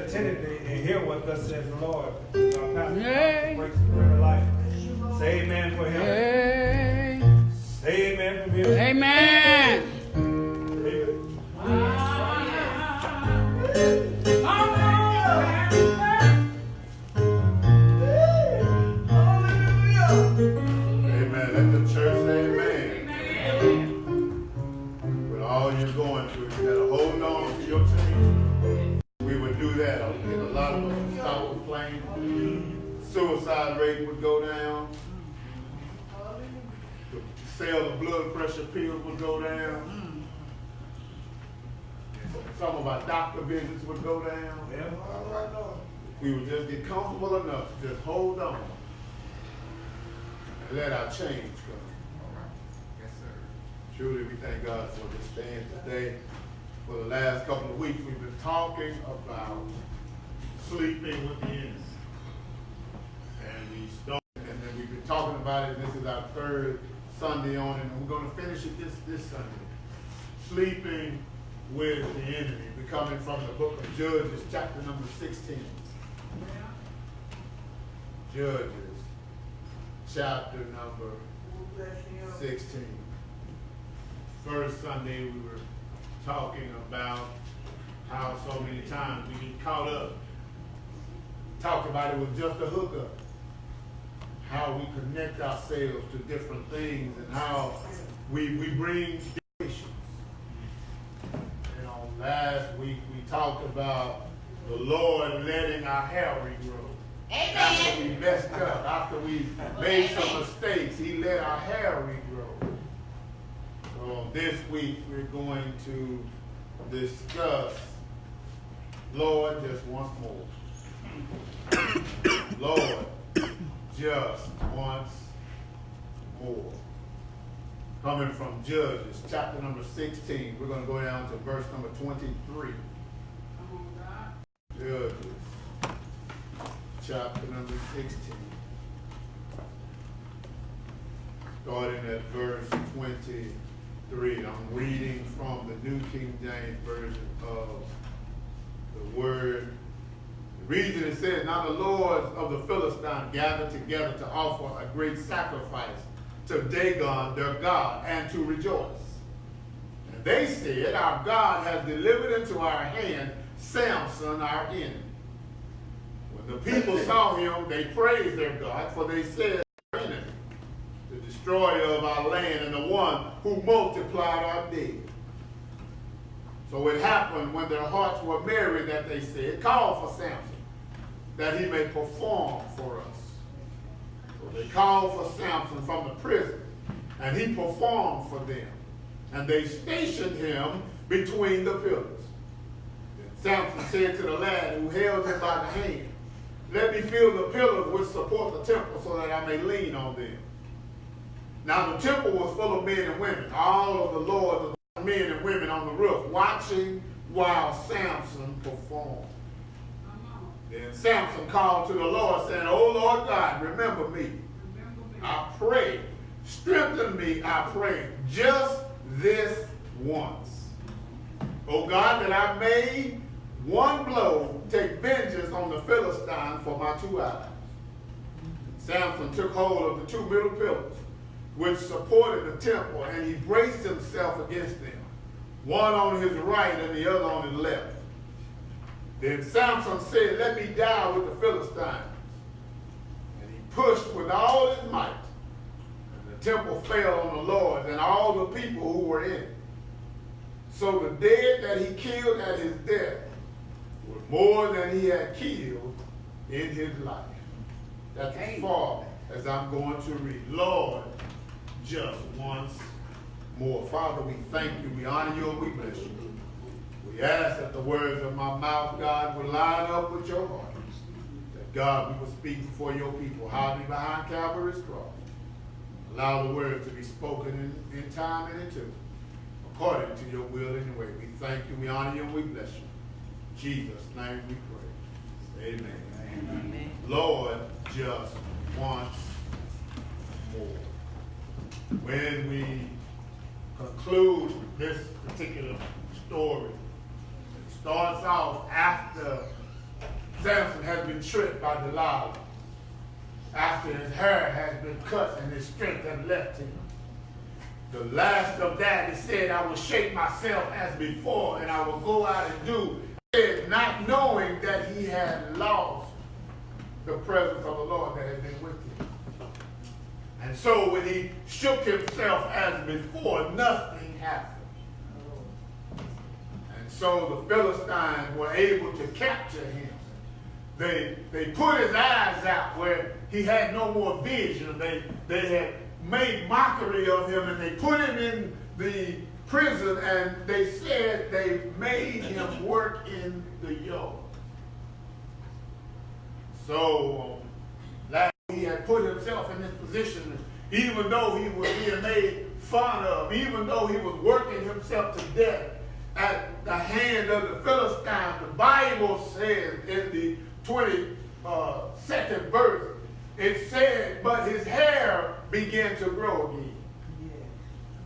attentive and hear what thus says the Lord. Our pastor breaks the bread of life. Say amen for him. Say amen for him. Amen. Amen. Let the church say amen. With all you're going through, you got to hold on to your change. We would do that. A lot of us would stop complaining. Suicide rate would go down. The sale of blood pressure pills would go down. Some of our doctor visits would go down. We would just get comfortable enough to just hold on and let our change come. Yes, sir. Truly, we thank God for this day and today. For the last couple of weeks, we've been talking about sleeping with the enemy. And then we've been talking about it. This is our third Sunday on it, and we're going to finish it this Sunday. Sleeping with the enemy. We're coming from the book of Judges, chapter number 16. Judges, chapter number 16. First Sunday, we were talking about how so many times we get caught up. Talked about it was just a hookup. How we connect ourselves to different things and how we bring divisions. Last week we talked about the Lord letting our hair regrow. Amen. After we messed up, after we made some mistakes, He let our hair regrow. So this week we're going to discuss Lord just once more. Lord just once more. Coming from Judges, chapter number 16. We're going to go down to verse number 23. Judges, chapter number 16. Starting at verse 23. I'm reading from the New King James Version of the Word. The reason it says, now the lords of the Philistines gathered together to offer a great sacrifice to Dagon, their God, and to rejoice. And they said, our God has delivered into our hand Samson, our enemy. When the people saw him, they praised their God, for they said, our enemy, the destroyer of our land, and the one who multiplied our dead. So it happened when their hearts were merry that they said, call for Samson, that he may perform for us. So they called for Samson from the prison, and he performed for them. And they stationed him between the pillars. Then Samson said to the lad who held him by the hand, let me feel the pillars which support the temple so that I may lean on them. Now the temple was full of men and women, all of the lords of men and women on the roof, watching while Samson performed. Then Samson called to the Lord, saying, O Lord God, remember me. I pray. Strengthen me, I pray, just this once. O God, that I may one blow take vengeance on the Philistines for my 2 eyes. Samson took hold of the 2 middle pillars, which supported the temple, and he braced himself against them, one on his right and the other on his left. Then Samson said, let me die with the Philistines. And he pushed with all his might. And the temple fell on the Lord and all the people who were in it. So the dead that he killed at his death were more than he had killed in his life. That's as far as I'm going to read. Lord, just once more. Father, we thank you, we honor you, and we bless you. We ask that the words of my mouth, God, will line up with your heart. That, God, we will speak before your people, hiding behind Calvary's cross. Allow the words to be spoken in time and in truth, according to your will and your way. We thank you, we honor you, and we bless you. In Jesus' name we pray. Amen. Amen. Lord, just once more. When we conclude this particular story, starts off after Samson has been tricked by Delilah after his hair has been cut and his strength has left him. The last of that, it said, I will shake myself as before, and I will go out and do, not knowing that he had lost the presence of the Lord that had been with him. And so when he shook himself as before, nothing happened. And so the Philistines were able to capture him. They put his eyes out where he had no more vision. They had made mockery of him, and they put him in the prison, and they said they made him work in the yard. So he had put himself in this position, even though he was being made fun of, even though he was working himself to death at the hand of the Philistines. The Bible says in the 22nd verse, it said, but his hair began to grow again.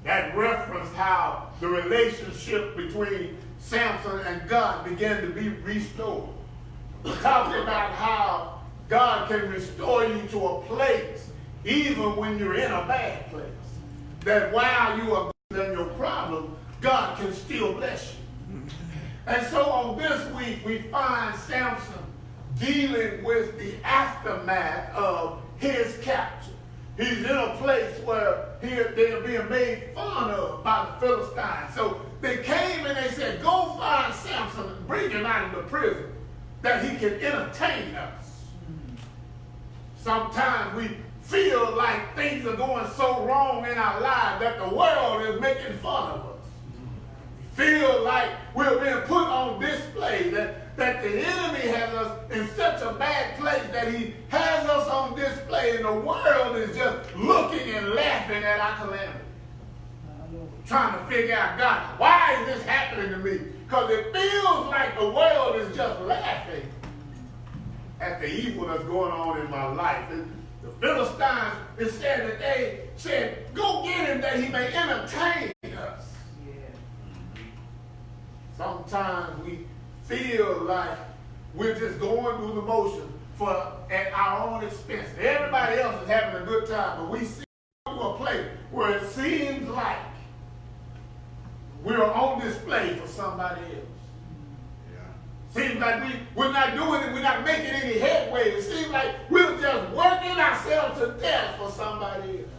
That referenced how the relationship between Samson and God began to be restored. We're talking about how God can restore you to a place even when you're in a bad place. That while you are in your problem, God can still bless you. And so on this week, we find Samson dealing with the aftermath of his capture. He's in a place where they're being made fun of by the Philistines. So they came and they said, go find Samson and bring him out of the prison that he can entertain us. Sometimes we feel like things are going so wrong in our lives that the world is making fun of us. We feel like we're being put on display, that the enemy has us in such a bad place that he has us on display, and the world is just looking and laughing at our calamity. Trying to figure out, God, why is this happening to me? Because it feels like the world is just laughing at the evil that's going on in my life. And the Philistines, it said that they said, go get him that he may entertain us. Sometimes we feel like we're just going through the motions at our own expense. Everybody else is having a good time, but we see to a place where it seems like we're on display for somebody else. Seems like we're not doing it, we're not making any headway. It seems like we're just working ourselves to death for somebody else.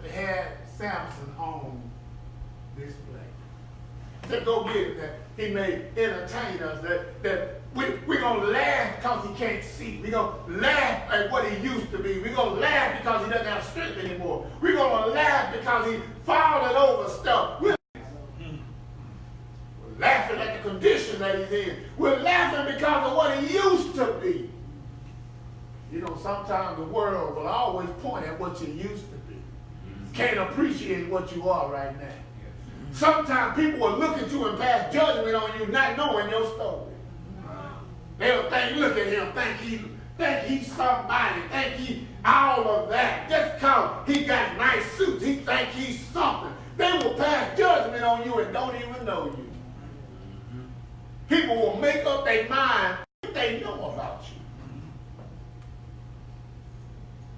They had Samson on display. Said, go get him that he may entertain us, that we're going to laugh because he can't see. We're going to laugh at what he used to be. We're going to laugh because he doesn't have strength anymore. We're going to laugh because he fallen over stuff. We're laughing at the condition that he's in. We're laughing because of what he used to be. You know, sometimes the world will always point at what you used to be. Can't appreciate what you are right now. Sometimes people will look at you and pass judgment on you not knowing your story. They'll think, look at him, think he's somebody, think he all of that. Just because he got nice suits, he think he's something. They will pass judgment on you and don't even know you. People will make up their mind if they know about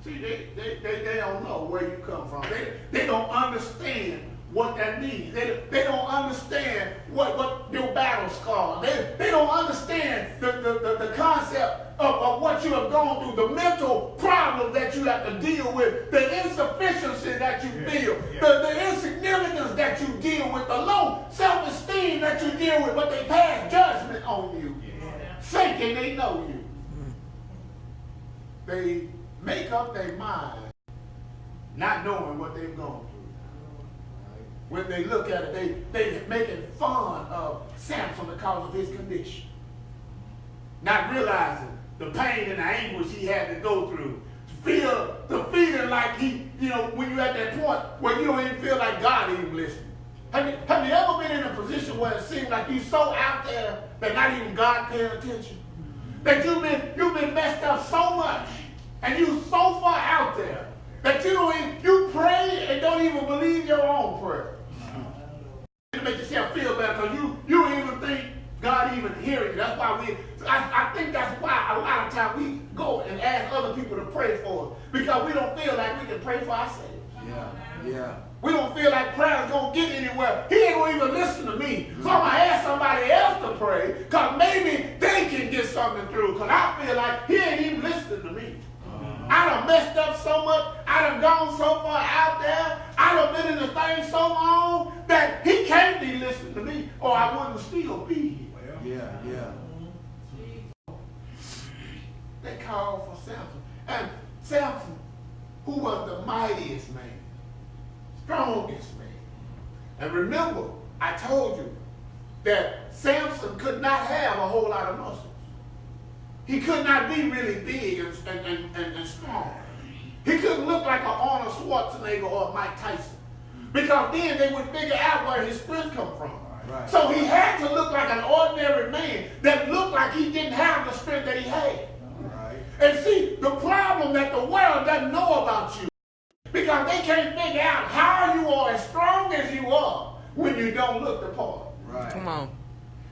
you. See, they don't know where you come from. They don't understand what that means. They don't understand what your battle scar. They don't understand the concept of what you have gone through, the mental problem that you have to deal with, the insufficiency that you feel, the insignificance that you deal with, the low self-esteem that you deal with, but they pass judgment on you, thinking they know you. They make up their mind not knowing what they've gone through. When they look at it, they're making fun of Samson because of his condition. Not realizing the pain and the anguish he had to go through. The feeling like when you're at that point where you don't even feel like God even listening. Have you ever been in a position where it seems like you're so out there that not even God paying attention? That you've been messed up so much and you're so far out there that you pray and don't even believe your own prayer. To make yourself feel better because you don't even think God even hearing you. That's people to pray for us because we don't feel like we can pray for ourselves. Yeah. We don't feel like prayer is going to get anywhere. He ain't going to even listen to me. So I'm going to ask somebody else to pray because maybe they can get something through because I feel like he ain't even listening to me. I done messed up so much. I done gone so far out there. I done been in the thing so long that he can't be listening to me or I wouldn't still be here. Yeah. They called for Samson. And Samson, who was the mightiest man, strongest man. And remember, I told you that Samson could not have a whole lot of muscles. He could not be really big and strong. He couldn't look like an Arnold Schwarzenegger or Mike Tyson. Because then they would figure out where his strength come from. Right. So he had to look like an ordinary man that looked like he didn't have the strength that he had. Right. And see, the problem that the world doesn't know about you, because they can't figure out how you are as strong as you are when you don't look the part. Right. Come on.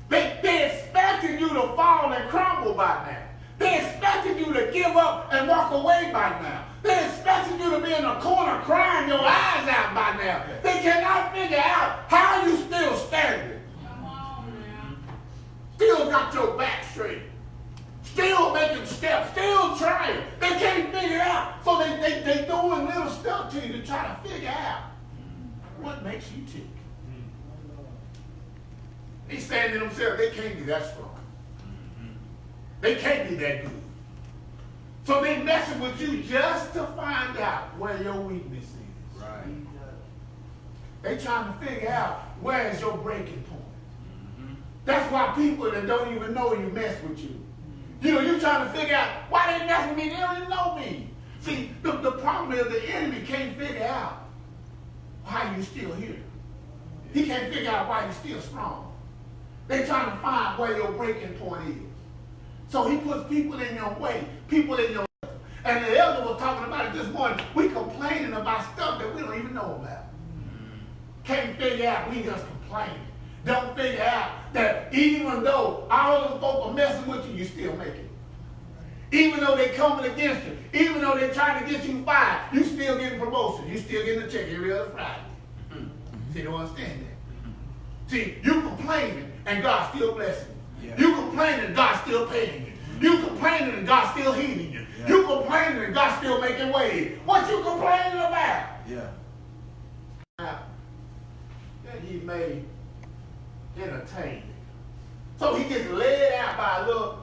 They expecting you to fall and crumble by now. They expecting you to give up and walk away by now. They expecting you to be in a corner crying your eyes out by now. They cannot figure out how you still standing. Come on, man. Still got your back straight. Still making steps. Still trying. They can't figure out. So they doing little stuff to you to try to figure out what makes you tick. They saying to themselves, they can't be that strong. They can't be that good. So they messing with you just to find out where your weakness is. Right. They trying to figure out where is your breaking point. That's why people that don't even know you mess with you. You know, you trying to figure out why they mess with me. They don't even know me. See, the problem is the enemy can't figure out why you still here. He can't figure out why you're still strong. They trying to find where your breaking point is. So he puts people in your way, people in your life. And the elder was talking about it this morning. We complaining about stuff that we don't even know about. Can't figure out, we just complaining. Don't figure out that even though all those folks are messing with you, you still make it. Even though they coming against you, even though they're trying to get you fired, you still getting promotion. You still getting a check every other Friday. See, you don't understand that. See, you complaining and God still blessing you. Yeah. You complaining and God still paying you. You complaining and God still healing you. Yeah. You complaining and God still making ways. What you complaining about? Yeah. Now, that he may entertain you. So he gets led out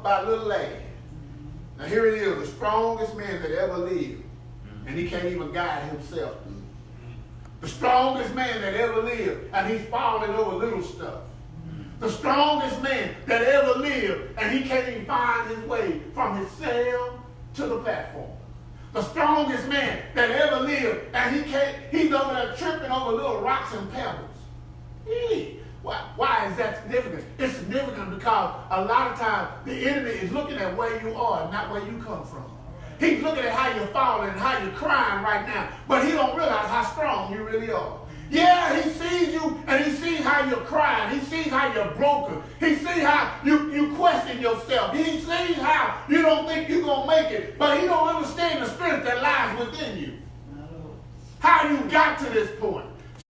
by a little lad. Now here it is, the strongest man that ever lived. And he can't even guide himself. The strongest man that ever lived, and he's falling over little stuff. The strongest man that ever lived, and he can't even find his way from his cell to the platform. The strongest man that ever lived, and he's over there tripping over little rocks and pebbles. Why is that significant? It's significant because a lot of times the enemy is looking at where you are, not where you come from. He's looking at how you're falling and how you're crying right now, but he don't realize how strong you really are. Yeah, he sees you and he sees how you're crying. He sees how you're broken. He sees how you question yourself. He sees how you don't think you're going to make it, but he don't understand the strength that lies within you. How you got to this point.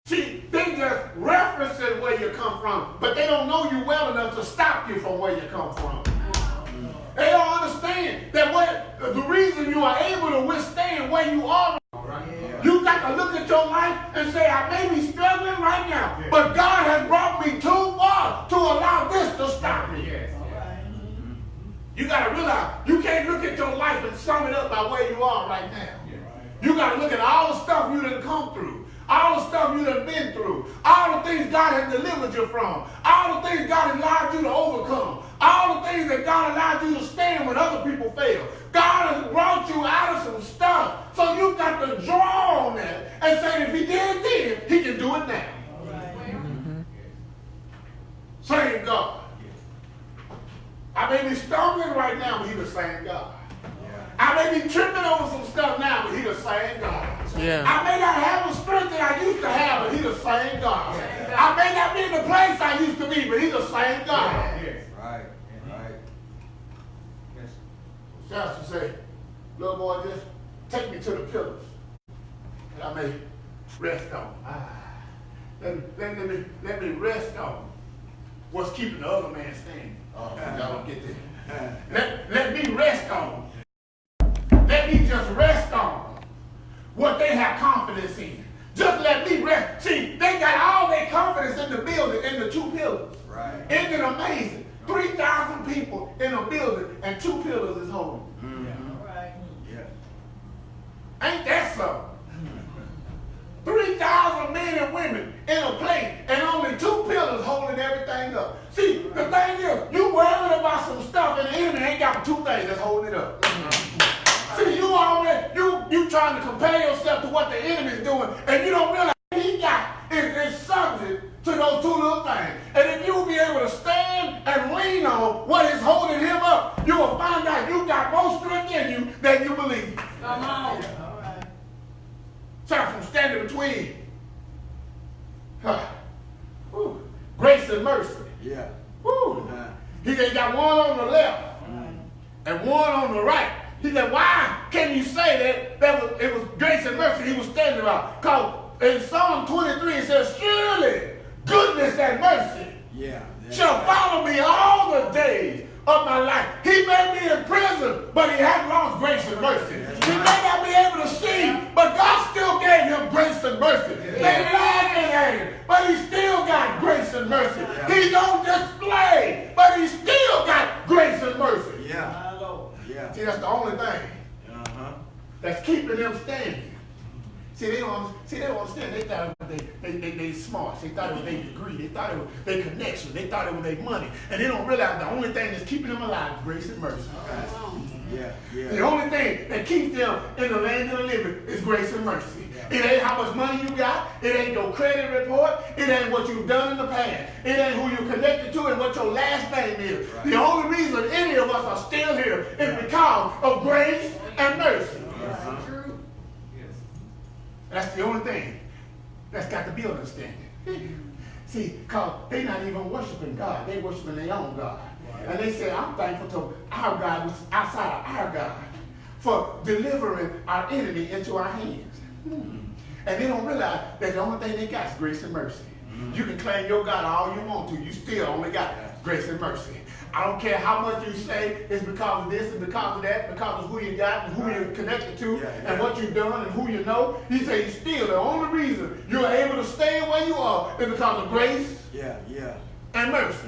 See, they just referencing where you come from, but they don't know you well enough to stop you from where you come from. They don't understand that the reason you are able to withstand where you are. You got to look at your life and say, I may be struggling right now, but God has brought me too far to allow this to stop me. You got to realize you can't look at your life and sum it up by where you are right now. You got to look at all the stuff you done come through, all the stuff you done been through, all the things God has delivered you from, all the things God allowed you to overcome, all the things that God allowed you to stand when other people fail. God has brought you out of some stuff, so you got to draw on that and say, if he did it then, he can do it now. Same God. I may be stumbling right now, but he's the same God. I may be tripping over some stuff now, but he's the same God. Yeah. I may not have the strength that I used to have, but he's the same God. I may not be in the place I used to be, but he's the same God. Right. Samson said, little boy, just take me to the pillars that I may rest on. Let me rest on what's keeping the other man standing. Oh, y'all don't get that. Let me rest on. Let me just rest on what they have confidence in. Just let me rest. See, they got all their confidence in the building, in the two pillars. Right. Isn't it amazing? 3,000 people in a building and two pillars is holding. Mm-hmm. Yeah. Right. Yeah. Ain't that something? 3,000 men and women in a place and only two pillars holding everything up. See, the thing is, you worried about some stuff and the enemy ain't got two things that's holding it up. See, you already, you trying to compare yourself to what the enemy is doing, and you don't realize he got is subject to those two little things. And if you will be able to stand and lean on what is holding him up, you will find out you got more strength in you than you believe. Come on. From standing between grace and mercy. Yeah. He said, got one on the left and one on the right. He said, why can you say that it was grace and mercy he was standing about? Because in Psalm 23 it says, surely goodness and mercy shall follow me all the days of my life. He may be in prison, but he hadn't lost grace and mercy. He may not be able to see, but God still gave him grace and mercy. They laughing at him, but he still got grace and mercy. He's on display, but he still got grace and mercy. See, that's the only thing that's keeping them standing. See, they don't understand. They thought they smart. They thought it was their degree. They thought it was their connection. They thought it was their money. And they don't realize the only thing that's keeping them alive is grace and mercy. The only thing that keeps them in the land of the living is grace and mercy. It ain't how much money you got. It ain't your credit report. It ain't what you've done in the past. It ain't who you're connected to and what your last name is. The only reason any of us are still here is because of grace and mercy. That's the only thing that's got the building standing. See, because they're not even worshiping God. They're worshiping their own God. And they say, I'm thankful to our God, which is outside of our God, for delivering our enemy into our hands. And they don't realize that the only thing they got is grace and mercy. You can claim your God all you want to. You still only got grace and mercy. I don't care how much you say it's because of this and because of that, because of who you got and who you're connected to and what you've done and who you know. He says still the only reason you're able to stay where you are is because of grace and mercy.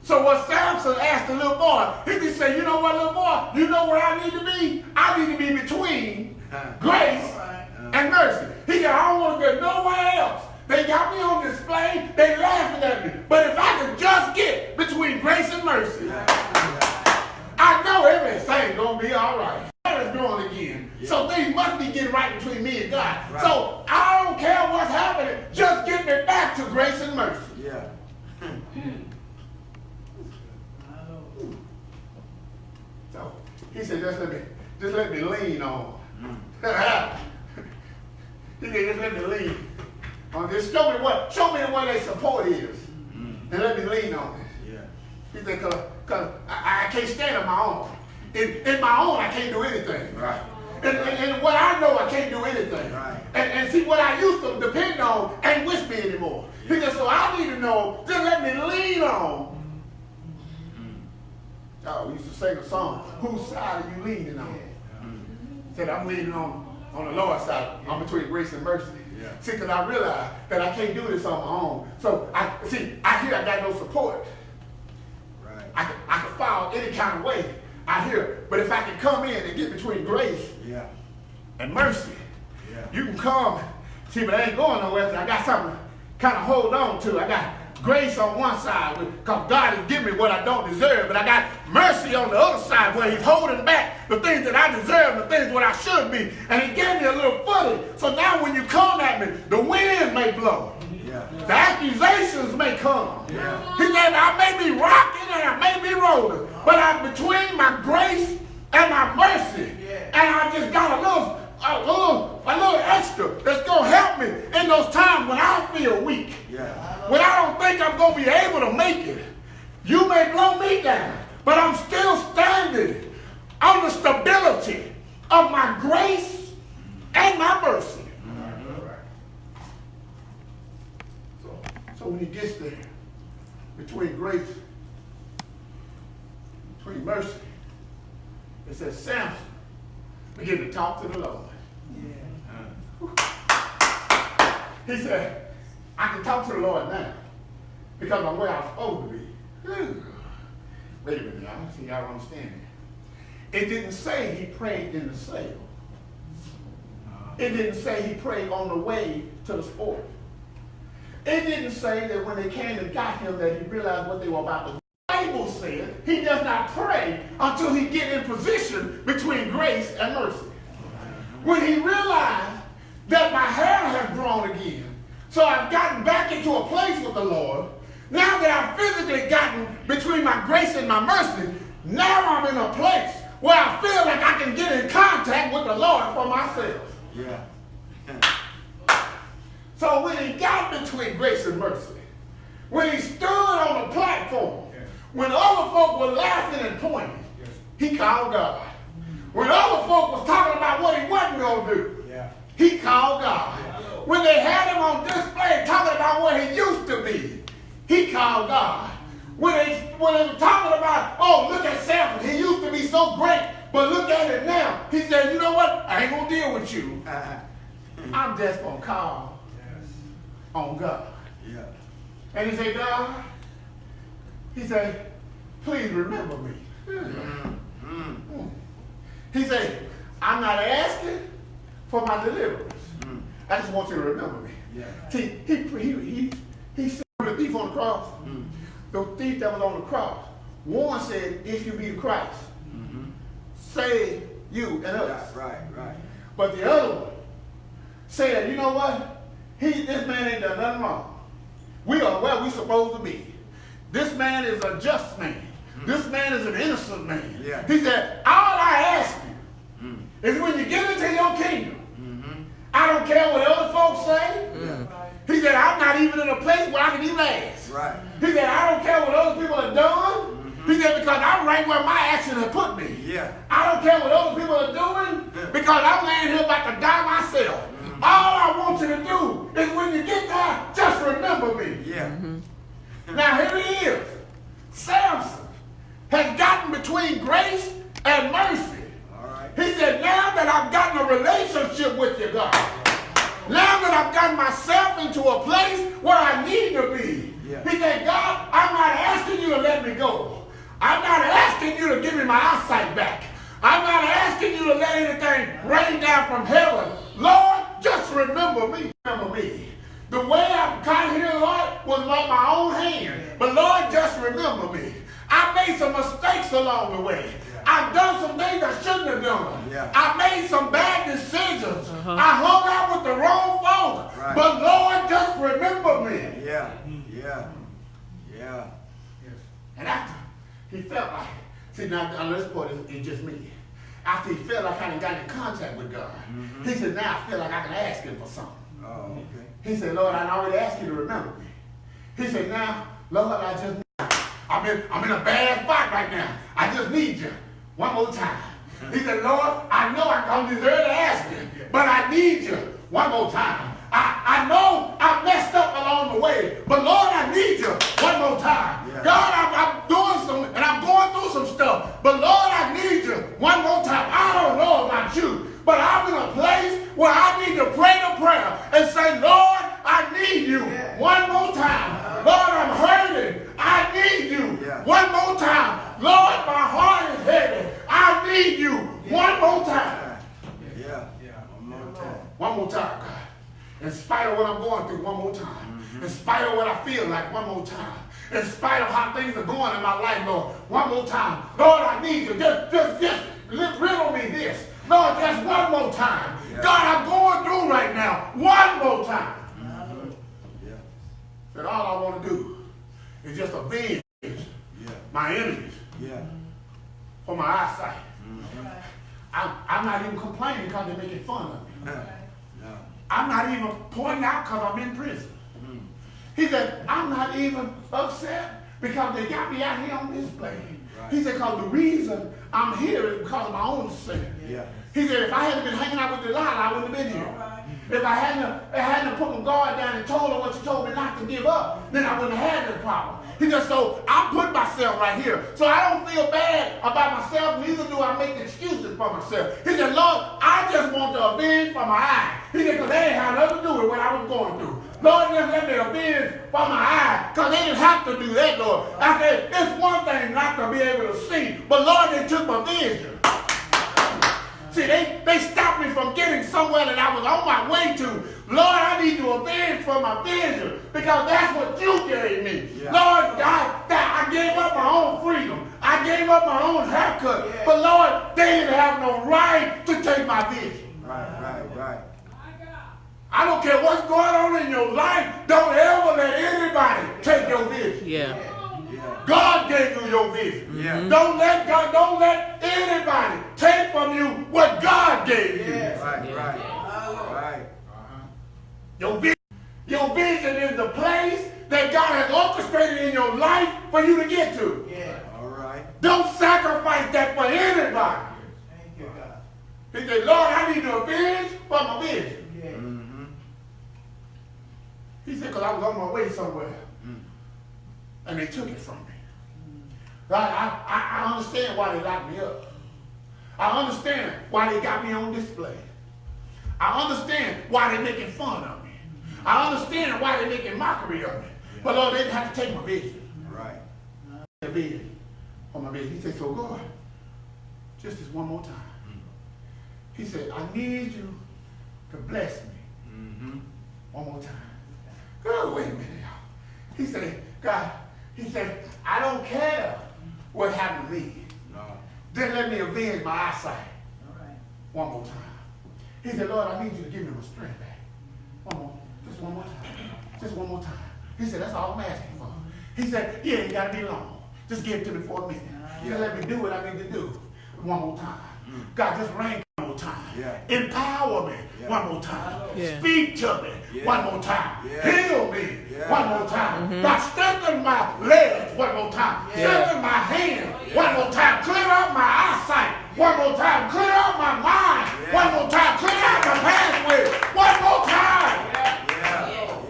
So what Samson asked the little boy, he just said, you know what, little boy, you know where I need to be? I need to be between grace and mercy. He said, I don't want to go nowhere else. They got me on display. They laughing at me. But if I could just get between grace and mercy, I know everything's going to be all right. God is growing again. So things must be getting right between me and God. So I don't care what's happening. Just get me back to grace and mercy. So he said, just let me lean on. He said, just let me lean. Just show me what their support is, and let me lean on it. He said, because I can't stand on my own. In my own, I can't do anything. Right. And what I know, I can't do anything. Right. And see, what I used to depend on ain't with me anymore. He said, so I need to know, just let me lean on. Oh, we used to sing a song, whose side are you leaning on? He said, I'm leaning on the Lord's side. I'm between grace and mercy. See, because I realize that I can't do this on my own. So, I got no support. Right. I can fall any kind of way. I hear. But if I can come in and get between grace and mercy, you can come. See, but I ain't going nowhere. So I got something to kind of hold on to. I got grace on one side because God has given me what I don't deserve. But I got mercy on the other side where he's holding back the things that I deserve, the things what I should be. And he gave me a little footing. So now when you come at me, the wind may blow. The accusations may come. He said, I may be rocking and I may be rolling, but I'm between my grace and my mercy. And I just got a little extra that's going to help me in those times when I feel weak. When I don't think I'm going to be able to make it. You may blow me down, but I'm still standing on the stability of my grace and my mercy. So when he gets there, between grace, between mercy, it says Samson began to talk to the Lord. He said, I can talk to the Lord now because I'm where I'm supposed to be. Wait a minute, y'all. See, y'all understand that. It didn't say he prayed in the cell. It didn't say he prayed on the way to the sport. It didn't say that when they came and got him that he realized what they were about to do. The Bible said he does not pray until he get in position between grace and mercy. When he realized that my hair has grown again, so I've gotten back into a place with the Lord, now that I've physically gotten between my grace and my mercy, now I'm in a place where I feel like I can get in contact with the Lord for myself. Yeah. So when he got between grace and mercy, when he stood on the platform, when other folk were laughing and pointing, he called God. When other folk was talking about what he wasn't going to do, he called God. When they had him on display talking about what he used to be, he called God. When they were talking about, oh, look at Samson, he used to be so great, but look at it now. He said, you know what? I ain't going to deal with you. I'm just going to call on God. Yeah. And he said, God, he said, please remember me. He said, I'm not asking for my deliverance. I just want you to remember me. Yeah. See, he said the thief on the cross. The thief that was on the cross. One said, if you be the Christ, save you and us. Right. But the other one said, you know what? This man ain't done nothing wrong. We are where we supposed to be. This man is a just man. This man is an innocent man. Yeah. He said, all I ask you is when you get into your kingdom, I don't care what other folks say. He said, I'm not even in a place where I can even ask. Right. He said, I don't care what other people have done. He said, because I'm right where my actions have put me. Yeah. I don't care what other people are doing because I'm laying here about to die myself. All I want you to do is when you get there, just remember me. Yeah. Now here he is. Samson has gotten between grace and mercy. All right. He said, now that I've gotten a relationship with you, God, now that I've gotten myself into a place where I need to be, he said, God, I'm not asking you to let me go. I'm not asking you to give me my eyesight back. I'm not asking you to let anything rain down from heaven. Lord, just remember me. Remember me. The way I've got here, Lord, was like my own hand. But Lord, just remember me. I made some mistakes along the way. I've done some things I shouldn't have done. I made some bad decisions. I hung out with the wrong folk. Right. But Lord, just remember me. Yeah. And after he felt like, see now this part is just me. After he felt like I hadn't gotten in contact with God, he said, now I feel like I can ask him for something. Oh, okay. He said, Lord, I already asked you to remember me. He said, now, Lord, I'm in a bad spot right now. I just need you one more time. He said, Lord, I know I don't deserve to ask you, but I need you one more time. I know I messed up along the way, but Lord, I need you one more time. Yeah. God, I'm doing some, and I'm going through some stuff, but Lord, I need you one more time. I don't know about you, but I'm in a place where I need to pray the prayer and say, Lord, I need you one more time. Lord, I'm hurting. I need you one more time. Lord, my heart is heavy. I need you one more time. One more time, God. In spite of what I'm going through, one more time. In spite of what I feel like, one more time. In spite of how things are going in my life, Lord, one more time. Lord, I need you. Just riddle me this. Lord, just one more time. God, I'm going through right now. One more time. That all I want to do is just avenge my enemies for my eyesight. I'm not even complaining because they're making fun of me. I'm not even pointing out because I'm in prison. He said, I'm not even upset because they got me out here on display. He said, because the reason I'm here because of my own sin. Yeah. He said, if I hadn't been hanging out with Delilah, I wouldn't have been here. If I hadn't put my guard down and told her what you told me not to give up, then I wouldn't have had that problem. He said, so I put myself right here. So I don't feel bad about myself, neither do I make excuses for myself. He said, Lord, I just want to avenge for my eye. He said, because they ain't had nothing to do with what I was going through. Lord, just let me avenge for my eye, because they didn't have to do that, Lord. I said, it's one thing not to be able to see, but Lord, they took my vision. See, they stopped me from getting somewhere that I was on my way to. Lord, I need to avenge for my vision, because that's what you gave me. Yeah. Lord, I gave up my own freedom. I gave up my own haircut. Yeah. But Lord, they didn't have no right to take my vision. Right. I don't care what's going on in your life. Don't ever let anybody take your vision. Yeah. God gave you your vision. Yeah. Don't let anybody take from you what God gave you. Right. Your vision is the place that God has orchestrated in your life for you to get to. Yeah. All right. Don't sacrifice that for anybody. Thank you, God. He said, Lord, I need to avenge for my vision. Yeah. Mm-hmm. He said, because I was on my way somewhere. And they took it from me. I understand why they locked me up. I understand why they got me on display. I understand why they're making fun of me. I understand why they're making mockery of me. But Lord, they didn't have to take my vision. Right. The vision on my vision. He said, so God, just this one more time. He said, I need you to bless me. Mm-hmm. One more time. God, wait a minute, y'all. He said, God, he said, I don't care what happened to me. No. Then let me avenge my eyesight. All right. One more time. He said, Lord, I need you to give me my strength back. Just one more time. Just one more time. He said, that's all I'm asking for. He said, yeah, it ain't got to be long. Just give it to me for a minute. Just let me do what I need to do. One more time. God, just reign one more time. Yeah. Empower me Yeah. one more time. Yeah. Speak to me one more time. Yeah. Heal me one more time. Mm-hmm. God, strengthen my legs one more time. Strengthen my hands one more time. Clear up my eyesight one more time. Clear up my mind one more time. Clear out my pathway one more time.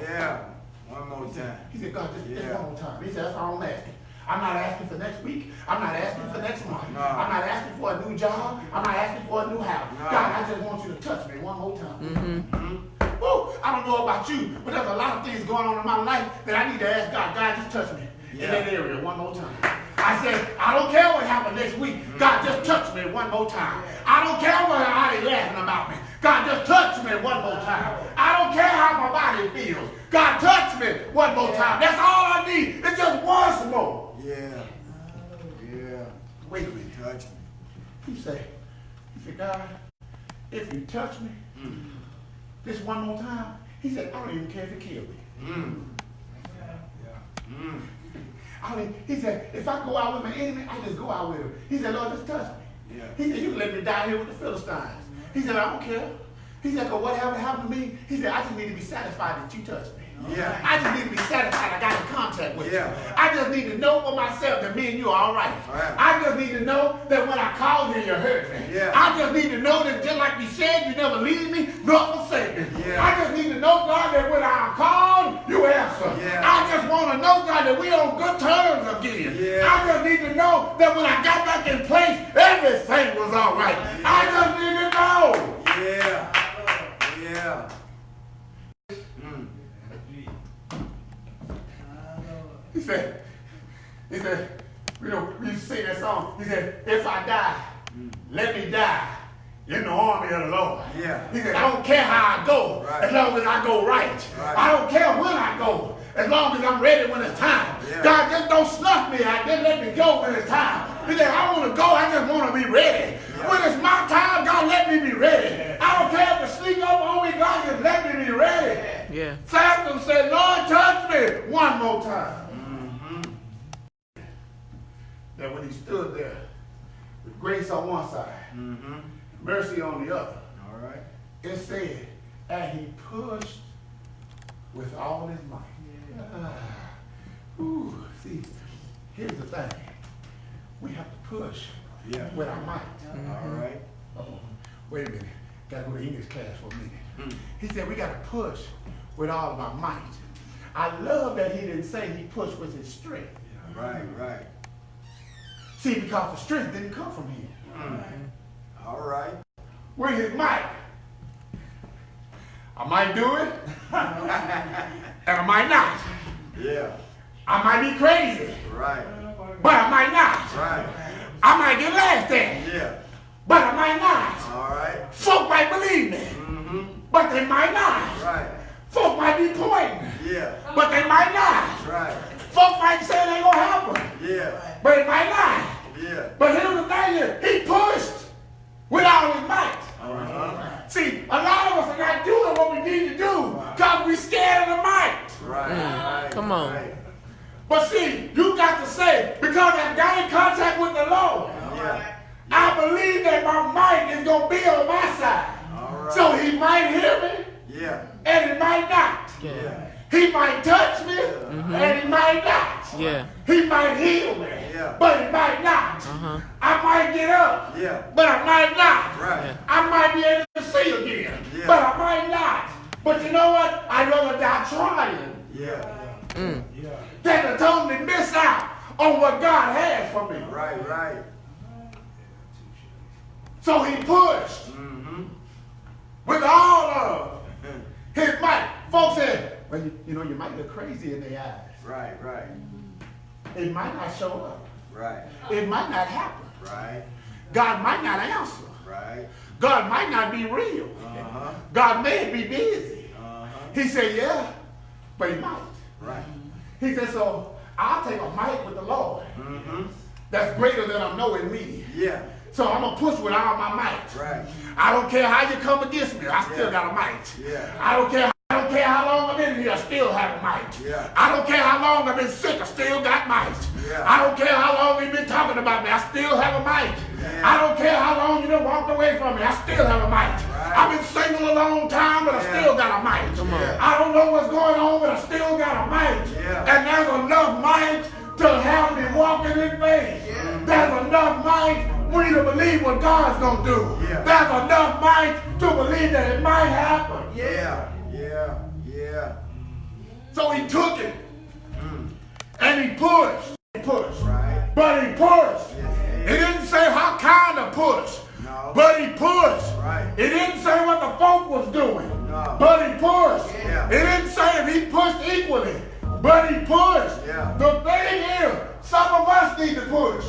Yeah. One more time. He said, God, just one more time. He said, that's all I'm asking. I'm not asking for next week. I'm not asking for next month. No. I'm not asking for a new job. I'm not asking for a new house. No. God, I just want you to touch me one more time. Mm-hmm. Woo, I don't know about you, but there's a lot of things going on in my life that I need to ask God. God, just touch me in that area one more time. I said, I don't care what happened next week. God, just touch me one more time. I don't care how they laughing about me. God, just touch me one more time. I don't care how my body feels. God, touch me one more time. That's all I need. It's just once more. Yeah. Wait a minute. Touch me. He said, God, if you touch me this one more time, he said, I don't even care if you kill me. He said, if I go out with my enemy, I just go out with him. He said, Lord, just touch me. Yeah. He said, you can let me die here with the Philistines. He said, I don't care. He said, because whatever happened to me, he said, I just need to be satisfied that you touched me. Yeah. I just need to be satisfied I got in contact with Yeah. you. I just need to know for myself that me and you are all right. I just need to know that when I called you, you heard me. Yeah. I just need to know that just like you said, you never leave me nor forsake me. Yeah. I just need to know, God, that when I called, you answer. Yeah. I just want to know, God, that we on good terms again. Yeah. I just need to know that when I got back in place, everything was all right. I just need to know. Yeah. He said, you know, we used to sing that song. He said, if I die, let me die in the army of the Lord. Yeah. He said, I don't care how I go, as long as I go right. I don't care when I go, as long as I'm ready when it's time. Yeah. God, just don't snuff me out. Just let me go when it's time. He said, I want to go. I just want to be ready. Yeah. When it's my time, God, let me be ready. I don't care if it sneak up on me. God, just let me be ready. Yeah. Samson said, Lord, touch me one more time. That when he stood there with grace on one side, mercy on the other, All right. it said, and he pushed with all his might. See, here's the thing. We have to push Yeah. with our might. All right. Uh-oh. Wait a minute. Got to go to English class for a minute. He said we got to push with all of our might. I love that he didn't say he pushed with his strength. Right, right. See, because the strength didn't come from him. All right. With his might. I might do it, and I might not. Yeah. I might be crazy, Right. but I might not. Right. I might get laughed at, Yeah. but I might not. All right. Folk might believe me, but they might not. Right. Folk might be pointing, Yeah. but they might not. Right. Folk might say it ain't gonna happen, Yeah. but it might not. Yeah. But here's the thing is, he pushed with all his might. See, a lot of us are not doing what we need to do because we scared of the might. Right. Right. Come on. Right. But see, you got to say, because I've got in contact with the Lord, Yeah. I believe that my might is going to be on my side. All right. So he might hear me, Yeah. and he might not. Yeah. He might touch me, and he might not. Yeah. He might heal me, Yeah. but he might not. I might get up, Yeah. but I might not. Right. I might be able to see again, Yeah. but I might not. But you know what? I'd rather die trying Yeah. Yeah. than to totally miss out on what God has for me. Right. Right. So he pushed with all of his might. Folks said, well, you know, you might look crazy in their eyes. Right. Right. It might not show up. Right. It might not happen. Right. God might not answer. Right. God might not be real. God may be busy. He said, yeah, but he might. Right. He said, so I'll take a might with the Lord that's greater than I know in me. Yeah. So I'm going to push with all my might. Right. I don't care how you come against me, I still got a might. Yeah. I don't care how long I've been here, I still have a might. Yeah. I don't care how long I've been sick, I still got might. Yeah. I don't care how long you've been talking about me, I still have a might. Yeah. I don't care how long you done walked away from me, I still have a might. Right. I've been single a long time, but I Yeah. still got a might. Yeah. I don't know what's going on, but I still got a might. Yeah. And there's enough might to have me walking in faith. There's enough might for you to believe what God's going to do. Yeah. There's enough might to believe that it might happen. Yeah. Yeah. Yeah. So he took it and he pushed. He pushed. Right. But he pushed. Yes. It didn't say how kind of push. No. But he pushed. Right. It didn't say what the folk was doing. No. But he pushed. Yeah. It didn't say if he pushed equally. But he pushed. Yeah. The thing is, some of us need to push.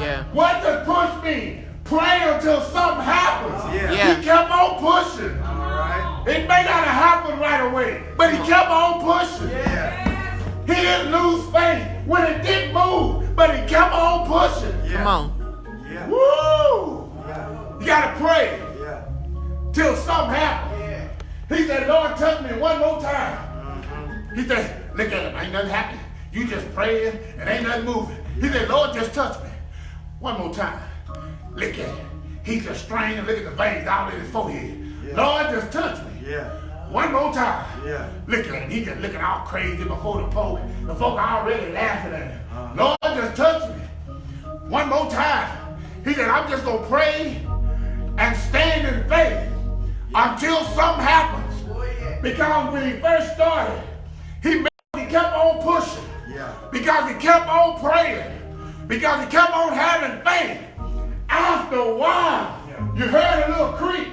Yeah. What does push mean? Pray until something happens. Yeah. Yeah. He kept on pushing. All right. It may not have happened right away, but he kept on pushing. Yeah. He didn't lose faith when it didn't move, but he kept on pushing. Yeah. Come on. Yeah. Woo! Yeah. You gotta pray Yeah. till something happens. He said, Lord, touch me one more time. He said, look at him, ain't nothing happening. You just praying and ain't nothing moving. He said, Lord, just touch me one more time. Look at him. He's just straining. Look at the veins out in his forehead. Yeah. Lord, just touch me. Yeah. One more time. Yeah. Look at him. He just looking all crazy before the folk. The folk are already laughing at him. Lord, just touch me. One more time. He said, I'm just going to pray and stand in faith until something happens. Because when he first started, he kept on pushing. Yeah. Because he kept on praying. Because he kept on having faith. After a while, you heard a little creak.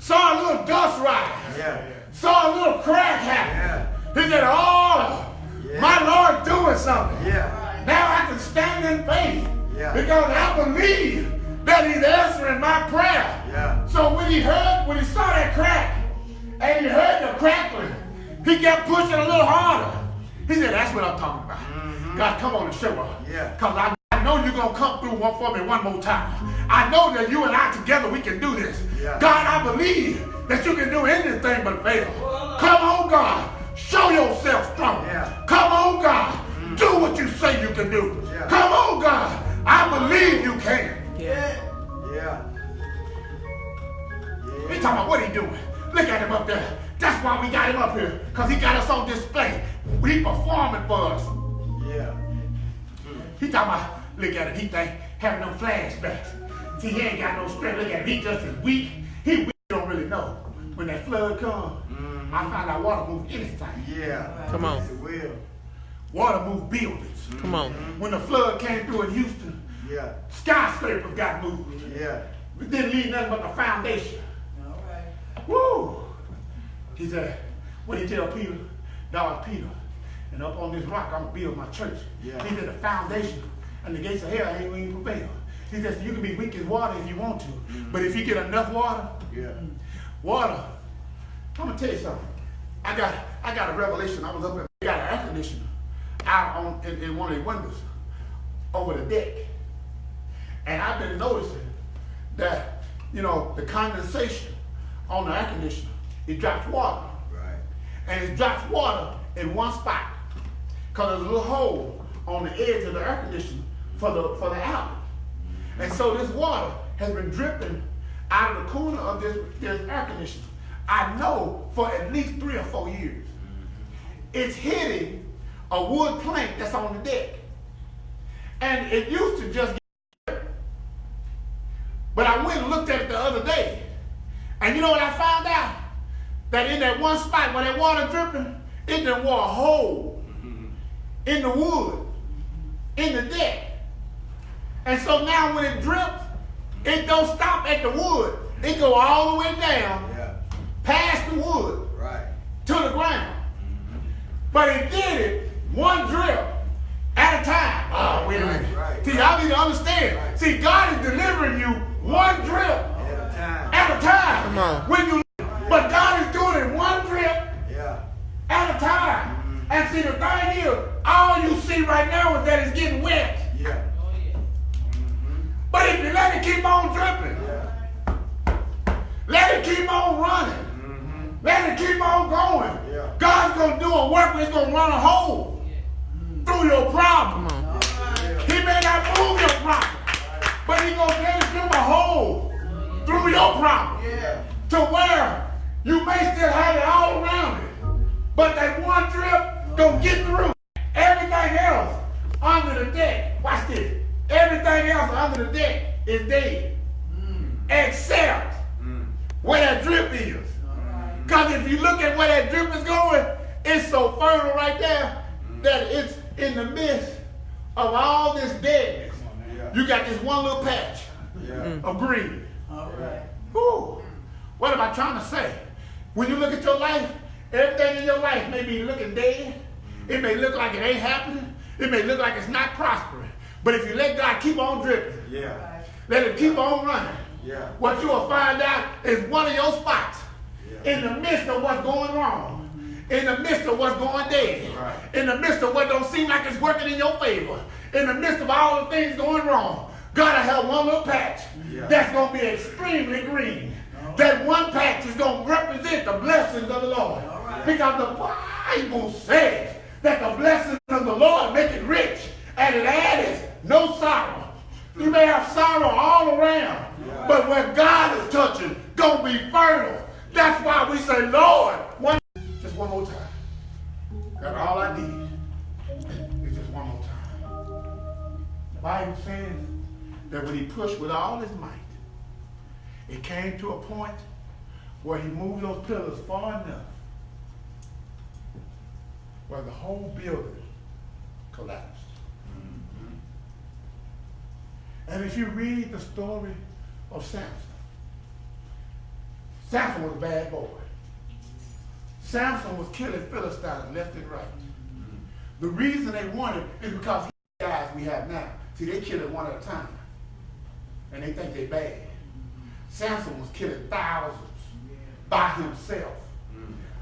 Saw a little dust rise. Yeah. Saw a little crack happen. He said, oh, my Lord doing something. Yeah. Now I can stand in faith. Yeah. Because I believe that he's answering my prayer. Yeah. So when he saw that crack, and he heard the crackling, he kept pushing a little harder. He said, that's what I'm talking about. God, come on and show up. Yeah. Because I know you're going to come through one for me one more time. I know that you and I together, we can do this. Yeah. God, I believe that you can do anything but fail. Come on, God. Show yourself strong. Yeah. Come on, God. Do what you say you can do. Yeah. Come on, God. I believe you can. Yeah. Yeah. He talking about what he doing. Look at him up there. That's why we got him up here. Because he got us on display. He performing for us. Yeah. He talking about, look at it. He think, having them flashbacks. See, he ain't got no strength. Look at him. He just as weak. He weak, don't really know. When that flood comes, I found out water moves anything. Yeah. Come on. Yes, it will. Water moves buildings. Come on. When the flood came through in Houston, Yeah. skyscrapers got moved. Yeah. It didn't leave nothing but the foundation. Woo! He said, what did he tell Peter? Dog Peter, and up on this rock I'm gonna build my church. Yeah. He said the foundation and the gates of hell ain't even prevail. He says you can be weak as water if you want to, but if you get enough water, water. I'm gonna tell you something. I got a revelation. I was up there, got an air conditioner out on in one of the windows over the deck, and I've been noticing that the condensation on the air conditioner, it drops water. Right. And it drops water in one spot. Because there's a little hole on the edge of the air conditioner for the outlet. And so this water has been dripping out of the corner of this air conditioner. I know for at least 3 or 4 years. It's hitting a wood plank that's on the deck. And it used to just get dripping. But I went and looked at it the other day. And you know what I found out? That in that one spot where that water dripping, it done wore a hole in the wood, in the deck. And so now when it drips, it don't stop at the wood. It go all the way down, past the wood, to the ground. But it did it one drip at a time. Oh, wait a minute. Right. See, y'all need to understand. Right. See, God is delivering you one drip at a time. Come on. When you, but God is doing it one drip at a time. And see, the thing is, all you see right now is that it's getting wet. But if you let it keep on dripping, let it keep on running, let it keep on going, God's going to do a work where it's going to run a hole through your problem. He may not move your problem, but he's going to let it drip a hole through your problem to where you may still have it all around it. But that one drip going to get through. Everything else under the deck, watch this, everything else under the deck is dead. Except where that drip is. Because if you look at where that drip is going, it's so fertile right there that it's in the midst of all this deadness. You got this one little patch of green. Whew. What am I trying to say? When you look at your life, everything in your life may be looking dead. It may look like it ain't happening. It may look like it's not prospering. But if you let God keep on dripping, let it keep on running, what you will find out is one of your spots in the midst of what's going wrong, in the midst of what's going dead, in the midst of what don't seem like it's working in your favor, in the midst of all the things going wrong. God will have one little patch that's going to be extremely green. That one patch is going to represent the blessings of the Lord. Because the Bible says that the blessings of the Lord make it rich and it addeth no sorrow. You may have sorrow all around, but where God is touching, going to be fertile. That's why we say, Lord, just one more time. That's all I need is just one more time. The Bible says that when he pushed with all his might, it came to a point where he moved those pillars far enough where the whole building collapsed. And if you read the story of Samson, Samson was a bad boy. Samson was killing Philistines left and right. The reason they wanted is because the guys we have now, see, they kill it one at a time. And they think they're bad. Samson was killing thousands by himself.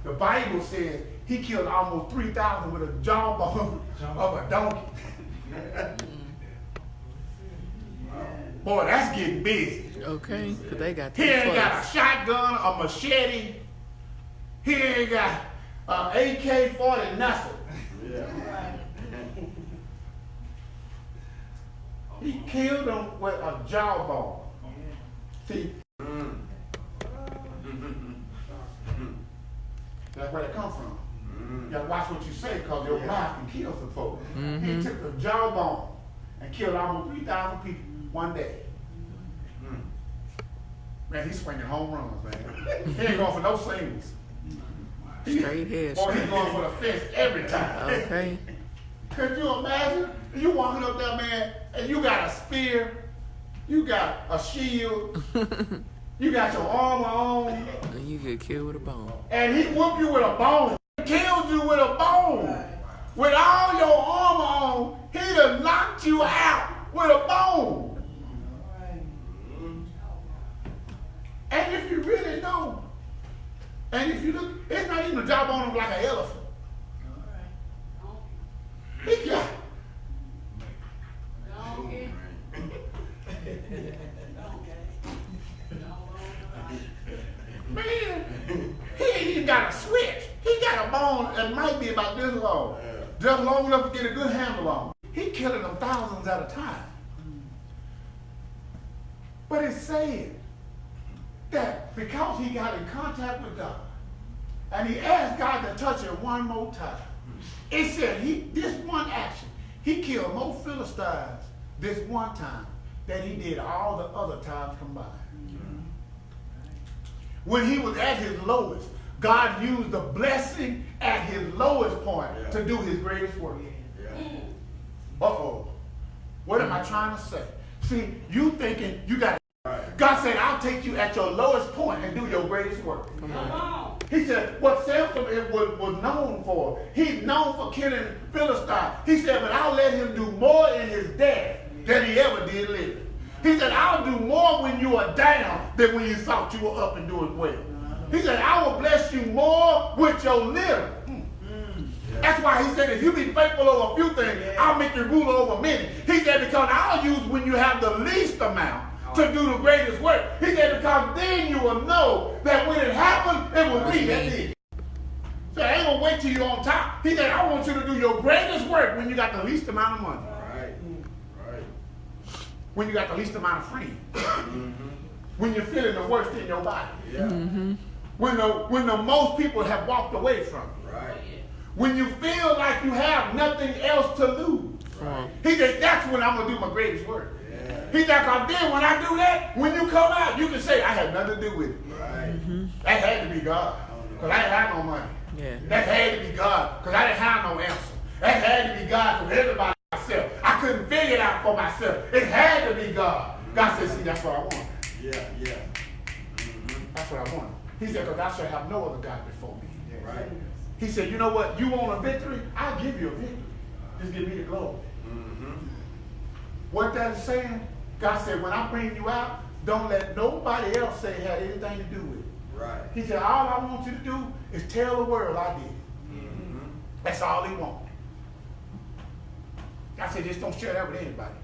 The Bible says he killed almost 3,000 with a jawbone of a donkey. Boy, that's getting busy. Okay, because they got He ain't got a shotgun, a machete. He ain't got an AK-40 nothing. He killed him with a jawbone. See, that's where it comes from. You gotta watch what you say because your mouth can kill some folks. He took the jawbone and killed almost 3,000 people. one day. Man, he's swinging home runs, man. He ain't going for no singles. Straight head. Boy, he's going for the fence every time. Okay. Could you imagine? You walking up there, man, and you got a spear, you got a shield, you got your armor on, And you get killed with a bone. and he whoop you with a bone. He killed you with a bone. With all your armor on, he'd have knocked you out with a bone. And if you really know, and if you look, it's not even a job on him like an elephant. He got man, he ain't even got a switch. He got a bone that might be about this long. Just long enough to get a good handle on. He killing them thousands at a time. But it's saying that because he got in contact with God and he asked God to touch him one more time, it said this one action, he killed more Philistines this one time than he did all the other times combined. When he was at his lowest, God used the blessing at his lowest point to do his greatest work. Uh-oh. What am I trying to say? See, you thinking you got God said, I'll take you at your lowest point and do your greatest work. Come on. He said, what Samson was known for, he's known for killing Philistines. He said, but I'll let him do more in his death than he ever did living. He said, I'll do more when you are down than when you thought you were up and doing well. He said, I will bless you more with your little. That's why he said, if you be faithful over a few things, I'll make you ruler over many. He said, because I'll use when you have the least amount to do the greatest work. He said, because then you will know that when it happened, it was me that did it. So I ain't going to wait till you're on top. He said, I want you to do your greatest work when you got the least amount of money. Right. When you got the least amount of friends. When you're feeling the worst in your body. When the most people have walked away from you. Right. When you feel like you have nothing else to lose. Right. He said, that's when I'm going to do my greatest work. He said, because then when I do that, when you come out, you can say, I had nothing to do with it. Right. That had to be God. Because I didn't have no money. Yeah. That had to be God. Because I didn't have no answer. That had to be God for everybody myself. I couldn't figure it out for myself. It had to be God. God said, see, that's what I want. Yeah. That's what I want. He said, because I shall have no other God before me. Right. He said, you know what? You want a victory? I'll give you a victory. Just give me the glory. What that is saying, God said, when I bring you out, don't let nobody else say it had anything to do with it. Right. He said, all I want you to do is tell the world I did it. That's all he wants. I said, just don't share that with anybody.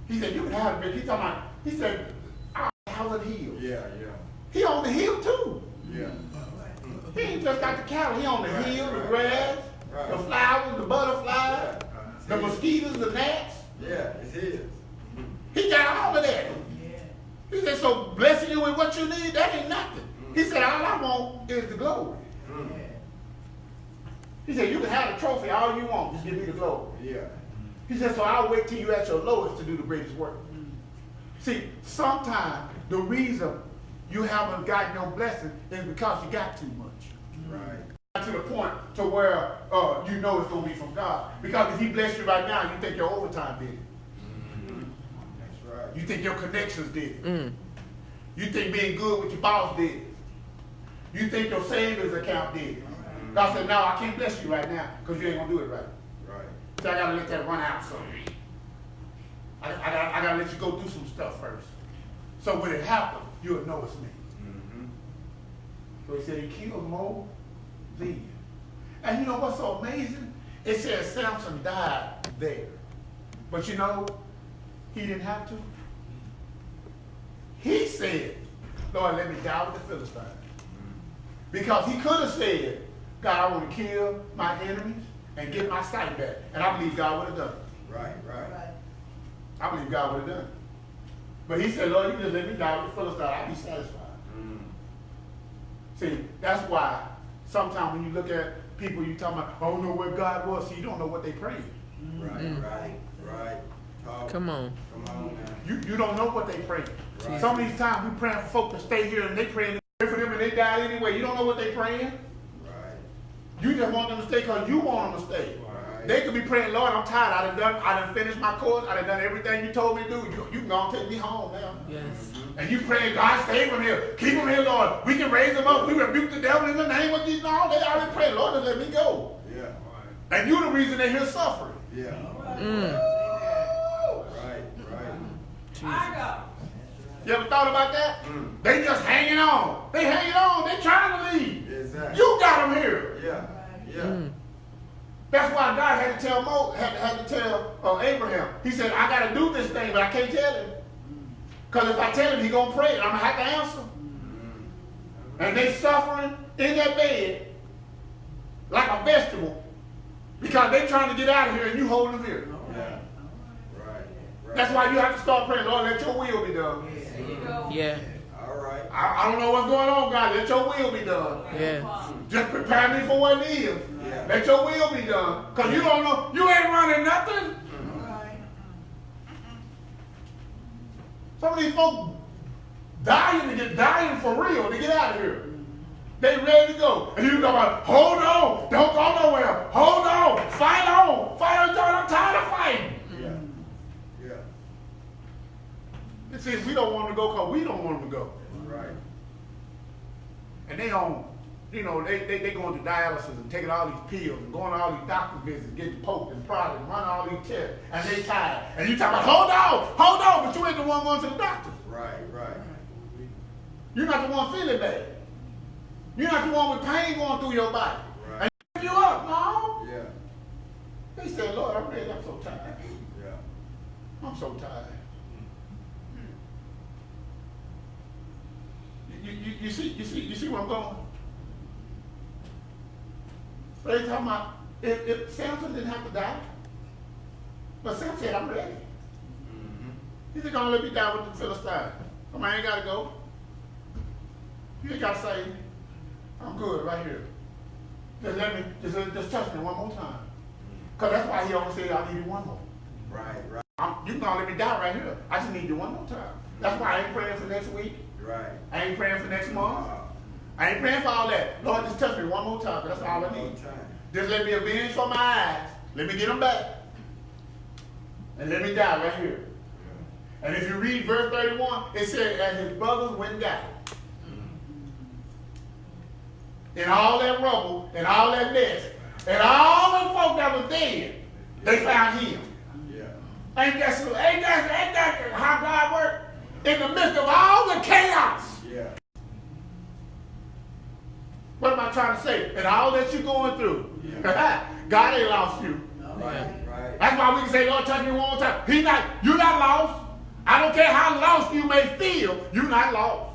He said, you can have it. He said, our house on the hill. Yeah. He on the hill too. Yeah. He ain't just got the cattle. He on the hill, the grass, the flowers, the butterflies, the mosquitoes, the gnats. Yeah, it's his. He got all of that. He said, so blessing you with what you need, that ain't nothing. He said, all I want is the glory. He said, you can have the trophy all you want, just give me the glory. Yeah. He said, so I'll wait till you at your lowest to do the greatest work. See, sometimes the reason you haven't gotten no blessing is because you got too much. Right. To the point to where you know it's going to be from God. Because if he bless you right now, you think your overtime did it. That's right. You think your connections did it. You think being good with your boss did it. You think your savings account did it. God said, no, I can't bless you right now because you ain't going to do it right. Right. So I got to let that run out some. I got to let you go through some stuff first. So when it happens, you'll know it's me. So he said he killed more than. And you know what's so amazing? It says Samson died there. But you know, he didn't have to. He said, Lord, let me die with the Philistines. Because he could have said, God, I want to kill my enemies and get my sight back. And I believe God would have done it. Right. I believe God would have done it. But he said, Lord, you just let me die with the Philistines. I'll be satisfied. See, that's why sometimes when you look at people, you talking about, I don't know where God was. See, you don't know what they prayed. Right. Come on. You don't know what they pray. Right. Some of these times we praying for folk to stay here and they praying for them and they die anyway. You don't know what they praying. Right. You just want them to stay because you want them to stay. Right. They could be praying, Lord, I'm tired. I done finished my course. I done everything you told me to do. You can go and take me home now. Yes. And you praying, God, stay from here. Keep them here, Lord. We can raise them up. We rebuke the devil in the name of Jesus. No, they already praying, Lord, just let me go. Yeah. Right. And you're the reason they're here suffering. Yeah. Right. Jesus. You ever thought about that? They just hanging on. They hanging on. They trying to leave. Exactly. You got them here. Yeah. That's why God had to tell had to tell Abraham. He said, I got to do this thing, but I can't tell him. Because if I tell him, he's going to pray, and I'm going to have to answer. And they suffering in that bed like a vegetable because they trying to get out of here, and you holding them here. Yeah. Right. That's why you have to start praying, Lord, let your will be done. Yeah. All right. I don't know what's going on, God. Let your will be done. Yeah. Just prepare me for what it is. Yeah. Let your will be done. Because you don't know, you ain't running nothing. Some of these folks dying for real to get out of here. They ready to go. And you go about, hold on, don't go nowhere. Hold on, fight on. I'm tired of fighting. Yeah. It says we don't want them to go because we don't want them to go. Right. And they on, they going to dialysis and taking all these pills and going to all these doctor visits, getting poked and prodded and running all these tests. And they tired. And you talking about, hold on, but you ain't the one going to the doctor. Right. You're not the one feeling bad. You're not the one with pain going through your body. Right. And you pick you up, no? Yeah. They said, Lord, I'm so tired. Yeah. I'm so tired. You see where I'm going? So they talking about if Samson didn't have to die, but Samson said, I'm ready. He's just gonna let me die with the Philistines. Come on, I ain't gotta go. You ain't gotta say, I'm good right here. Just touch me one more time. Because that's why he always said, I need you one more. Right. You can gonna let me die right here. I just need you one more time. That's why I ain't praying for next week. Right. I ain't praying for next month. I ain't praying for all that. Lord, just touch me one more time, because that's all I need. Just let me avenge for my eyes. Let me get them back. And let me die right here. And if you read verse 31, it said, and his brothers went and got him. And all that rubble, and all that mess, and all the folk that was dead, they found him. Yeah. Ain't that how God works? In the midst of all the chaos. Yeah. What am I trying to say? And all that you're going through, God ain't lost you. Right. That's why we can say, Lord, touch me one more time. You're not lost. I don't care how lost you may feel, you're not lost.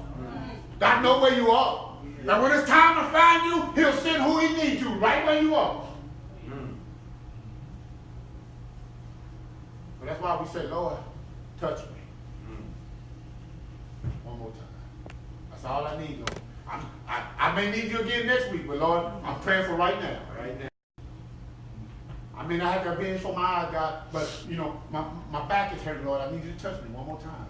God knows where you are. And when it's time to find you, he'll send who he needs you right where you are. But that's why we say, Lord, touch me. One more time. That's all I need, Lord. I may need you again next week, but Lord, I'm praying for right now. I mean, I have to avenge for my eyes, God, but, my back is hurting, Lord. I need you to touch me one more time.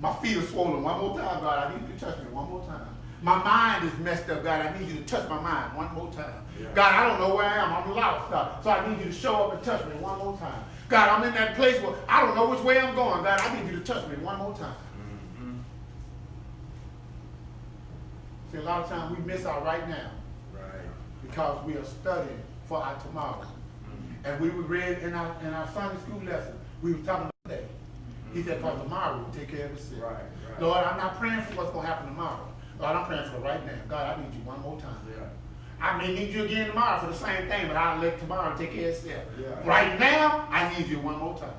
My feet are swollen one more time, God. I need you to touch me one more time. My mind is messed up, God. I need you to touch my mind one more time. Yeah. God, I don't know where I am. I'm lost, God. So I need you to show up and touch me one more time. God, I'm in that place where I don't know which way I'm going. God, I need you to touch me one more time. See, a lot of times we miss our right now. Right. Because we are studying for our tomorrow. And we read in our Sunday school lesson, we were talking about today. He said, for tomorrow will take care of itself. Right. Lord, I'm not praying for what's going to happen tomorrow. God, I'm praying for right now. God, I need you one more time. Yeah. I may need you again tomorrow for the same thing, but I'll let tomorrow take care of itself. Yeah. Right now, I need you one more time.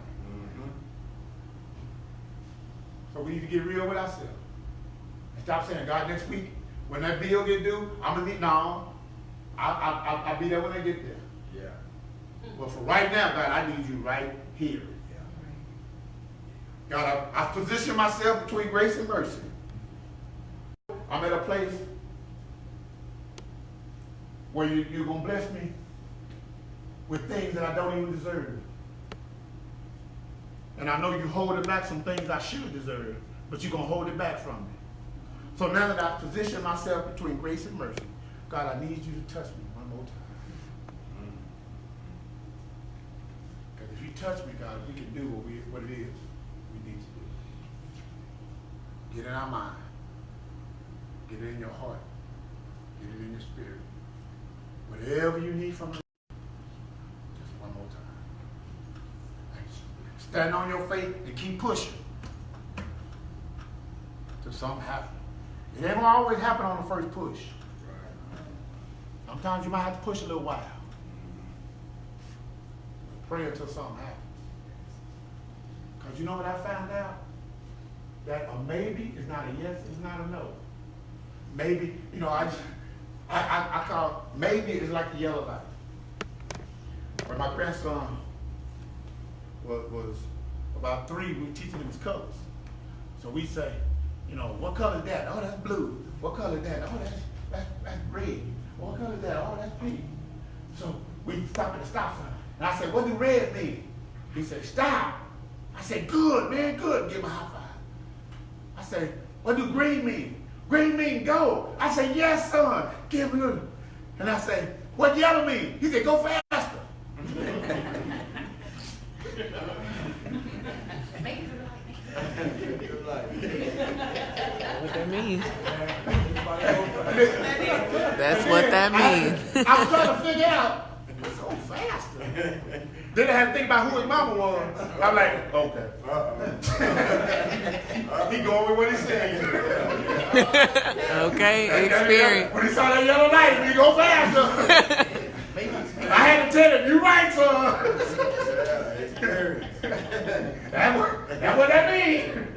So we need to get real with ourselves. And stop saying, God, next week, when that bill get due, I'm going to need, no. I'll be there when I get there. Yeah. But for right now, God, I need you right here. Yeah. God, I position myself between grace and mercy. I'm at a place where you're going to bless me with things that I don't even deserve. And I know you holding back some things I should deserve, but you're going to hold it back from me. So now that I've positioned myself between grace and mercy, God, I need you to touch me one more time. Because if you touch me, God, we can do what it is we need to do. Get in our mind. Get it in your heart. Get it in your spirit. Whatever you need from me, just one more time. Stand on your faith and keep pushing till something happens. It ain't gonna always happen on the first push. Sometimes you might have to push a little while. Pray until something happens. Because you know what I found out? That a maybe is not a yes, it's not a no. Maybe, you know, I call maybe is like the yellow light. When my grandson was about 3, we were teaching him his colors. So we say, you know, what color is that? Oh, that's blue. What color is that? Oh, that's red. What color is that? Oh, that's pink. So we stop at the stop sign. And I said, what do red mean? He said, stop. I said, good, man, good. Give him a high five. I said, what do green mean? Green mean go. I said, yes, son. Give me a. And I said, what yellow mean? He said, go faster. What that mean? That's what that means. I was trying to figure out, let's go faster. Then I had to think about who his mama was. I'm like, okay. He going with what he said. Okay, experience. When he saw that yellow light, he go faster. I had to tell him, you right, son. That's what that means.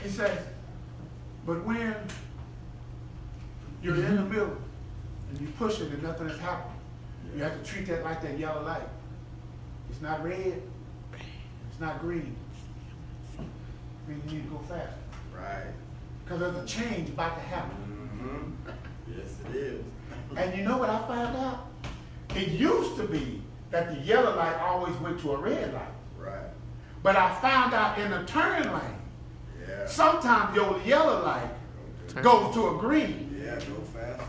He says, but when you're in the middle and you push it and nothing has happened, you have to treat that like that yellow light. It's not red. It's not green. You need to go faster. Right. Because there's a change about to happen. Mm-hmm. Yes, it is. And you know what I found out? It used to be that the yellow light always went to a red light. Right. But I found out in the turn lane, Yeah. sometimes your yellow light goes to a green. Yeah, go fast.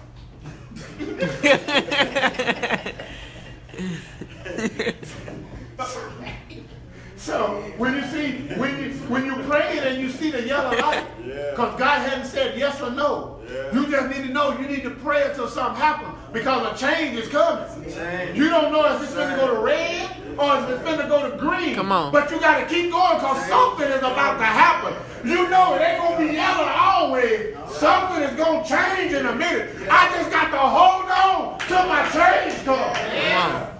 So when you see when you pray and you see the yellow light, because God hadn't said yes or no, you just need to know you need to pray until something happens because a change is coming. You don't know if it's going to go to red or if it's going to go to green. Come on. But you got to keep going because something is about to happen. You know it ain't going to be yellow always. Something is going to change in a minute. I just got to hold on till my change comes. Come on.